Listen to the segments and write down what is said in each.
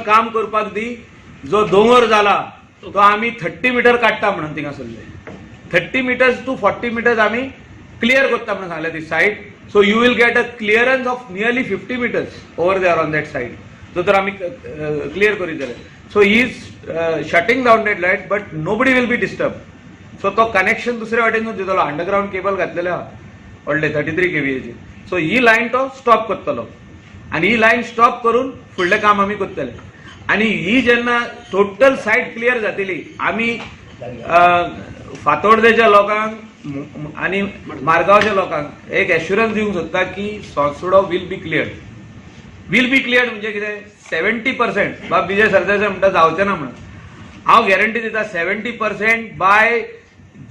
काम करपाक दी. जो दोंगर जाला तो आम्ही 30 मीटर काडटा म्हणून थिंगासरले 30 मीटर्स टू 40 मीटर्स आम्ही क्लियर करता म्हणून सांगले this side. So you will get a clearance of nearly 50 metres over there on that side. जो तर आम्ही क्लियर करीत जाले. So he is shutting down that light but nobody will be disturb. So तो connection दुसऱ्या वाटेनूच दितलो. Underground cable घातलेले आहा व्हडले 33 kVA ची. सो ही लाईन तो स्टॉप करतलो आणि ही लाईन स्टॉप करून फुडले काम आम्ही करतले. आणि ही जेन्ना टोटल साइट क्लियर जातली आम्ही फातोर्डेच्या लोकांक आणि मारगांवच्या लोकांक एक एश्युरन्स दिवंक सोदता की सांसोडो will be clear. Will be clear म्हणजे कितें 70% बाब विजय सरदेसाय म्हणटा जावचें ना म्हणून. हांव गॅरंटी दिता 70% by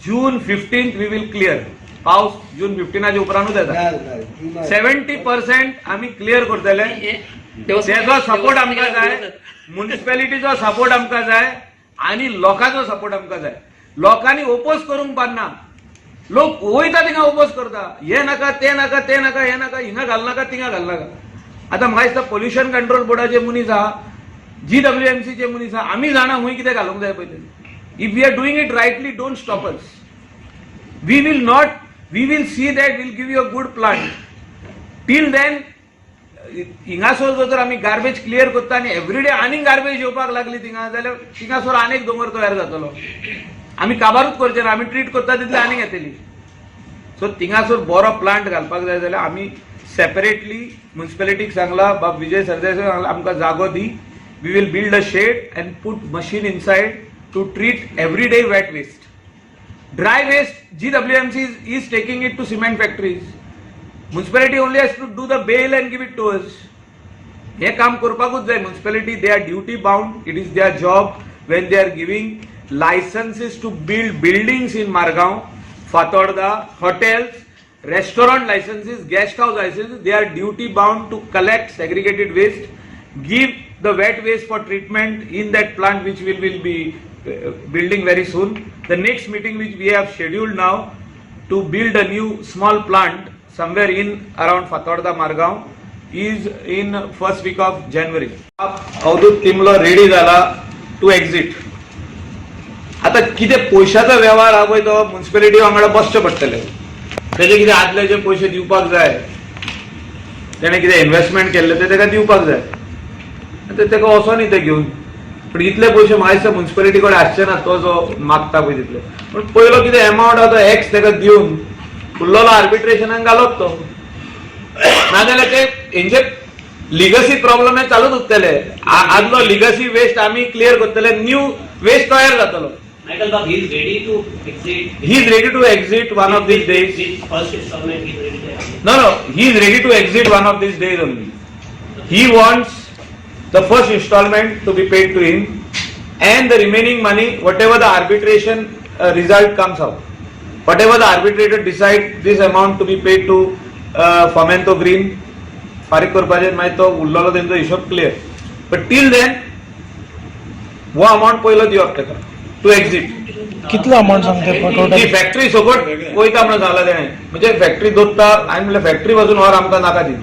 June 15 we will clear. पावस जून 15 उपरांतूच येता. 70% आम्ही क्लियर करतले. तेजो सपोर्ट आमकां जाय, म्युनिसिपॅलिटीचो सपोर्ट आमकां जाय आणि लोकांचो सपोर्ट आमकां जाय. लोकांनी ओपोज करूंक पारना. लोक वयता थिंगा ओपोज करता. हे नाका ते नाका ते नाका हे नाका हिंगा घालनाका थिंगा घालनाका. आता म्हाका दिसता पोल्युशन कंट्रोल बोर्डाचे मनीस आहा, GWMCचे मनीस आहा, आमी जाणा हुंय कितें घालूंक जाय पळय तें. If we are doing it rightly don't stop us. We will see that will give you a good plant. Till then हिंगासोर जर आम्ही गार्बेज क्लियर करता आणि एव्हरीडे आनी गार्बेज येवपाक लागली थिंगा जाल्यार थिंगासोर आनीक दोंगर तयार जातलो. आमी काबारूच करचे ना. आमी ट्रीट करता तितली आनीक येतली. सो थिंगासोर बरो प्लांट घालपाक जाय जाल्यार आमी सेपरेटली म्युनिसिपॅलिटीक सांगला बाब विजय सरदेसाय सांगला आमकां जागो दी. We will build a shed and put machine inside to treat everyday wet waste. Dry waste GWMC is taking it to cement factories. Municipality only has to do the bale and give it to us. हे काम करपाकूच जाय. Municipality they are duty bound. It is their job when they are giving licenses to build buildings in Margaon, Fatorda, hotels, restaurant licenses, guest house licenses. They are duty bound to collect segregated waste, give the wet waste for treatment in that plant which will be building very soon. The next meeting which we have scheduled now to build a new small plant somewhere in around Fatorda Margaon is in first week of January. Avdhoot टिमलो ready झाला to exit. आता कितें पयशाचो व्यवहार हा पळय तो म्युनिसिपॅलिटी वांगडा बसचें पडटलें. तेजे कितें आदले जे पयशे दिवपाक जाय तेणें कितें इन्व्हेस्टमेंट केल्ले ते तेका दिवपाक जाय. तेका वचोन न्ही ते घेवन. पण इतले पयशे म्हाका दिसता म्युनिसिपॅलिटी कडेन आसचे ना तो जो मागता पळय तितले. पण पयलो कितें एमावंट आहा तो एक्स तेका दिवन उरलेलो आर्बिट्रेशनाक घालप तो. नाजाल्यार ते हेंचे लिगसी प्रॉब्लेम हे चालूच उरतले. आदलो लिगसी वेस्ट आमी क्लियर करतले. न्यू वेस्ट तयार जातलो. Michael Bob, he is ready to exit. He is ready to exit one of these days. This first installment he is ready to exit. No, he is ready to exit one of these days only. He wants the first installment to be paid to him and the remaining money, whatever the arbitration result comes out. Whatever the arbitrator decides, this amount to be paid to Fomento Green. फारीक करपाचे मागीर तो उरलेलो तेंचो हिशोब clear. But till then वो amount पयलो दिवप तेका टू एक्झिट. कितलो अमाउंट सांगता टोटल? ती फॅक्टरी सोबत वयता म्हणून सांगला तेणें. म्हणजे फॅक्टरी दोत्ता. हांवें म्हणलें फॅक्टरी पासून व्हर आमकां नाका ती.